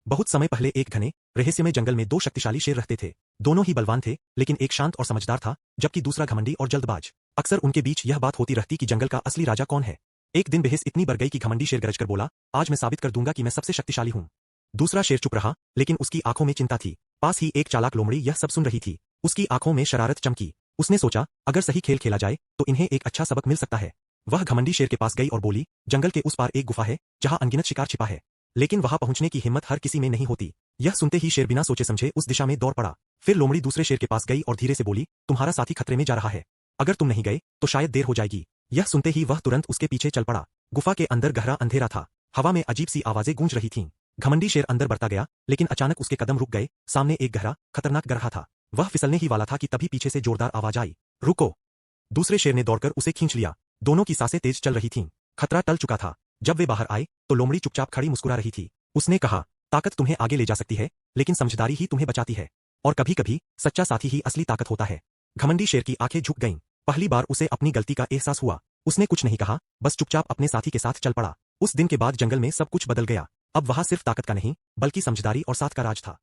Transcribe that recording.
बहुत समय पहले एक घने रहस्यमय जंगल में दो शक्तिशाली शेर रहते थे। दोनों ही बलवान थे, लेकिन एक शांत और समझदार था, जबकि दूसरा घमंडी और जल्दबाज। अक्सर उनके बीच यह बात होती रहती कि जंगल का असली राजा कौन है। एक दिन बहस इतनी बढ़ गई कि घमंडी शेर गरजकर बोला, आज मैं साबित कर दूंगा कि मैं सबसे शक्तिशाली हूं। दूसरा शेर चुप रहा, लेकिन उसकी आंखों में चिंता थी। पास ही एक चालाक लोमड़ी यह सब सुन रही थी। उसकी आंखों में शरारत चमकी। उसने सोचा, अगर सही खेल खेला जाए तो इन्हें एक अच्छा सबक मिल सकता है। वह घमंडी शेर के पास गई और बोली, जंगल के उस पार एक गुफा है जहां अनगिनत शिकार छिपा है, लेकिन वहां पहुंचने की हिम्मत हर किसी में नहीं होती। यह सुनते ही शेर बिना सोचे समझे उस दिशा में दौड़ पड़ा। फिर लोमड़ी दूसरे शेर के पास गई और धीरे से बोली, तुम्हारा साथी खतरे में जा रहा है। अगर तुम नहीं गए तो शायद देर हो जाएगी। यह सुनते ही वह तुरंत उसके पीछे चल पड़ा। गुफा के अंदर गहरा अंधेरा था। हवा में अजीब सी आवाजें गूंज रही थीं। घमंडी शेर अंदर बढ़ता गया, लेकिन अचानक उसके कदम रुक गए। सामने एक गहरा, खतरनाक गड्ढा था। वह फिसलने ही वाला था कि तभी पीछे से जोरदार आवाज आई, रुको। दूसरे शेर ने दौड़कर उसे खींच लिया। दोनों की सांसें तेज चल रही थीं। खतरा टल चुका था। जब वे बाहर आए तो लोमड़ी चुपचाप खड़ी मुस्कुरा रही थी। उसने कहा, ताकत तुम्हें आगे ले जा सकती है, लेकिन समझदारी ही तुम्हें बचाती है। और कभी-कभी सच्चा साथी ही असली ताकत होता है। घमंडी शेर की आंखें झुक गईं। पहली बार उसे अपनी गलती का एहसास हुआ। उसने कुछ नहीं कहा, बस चुपचाप अपने साथी के साथ चल पड़ा। उस दिन के बाद जंगल में सब कुछ बदल गया। अब वहां सिर्फ ताकत का नहीं, बल्कि समझदारी और साथ का राज था।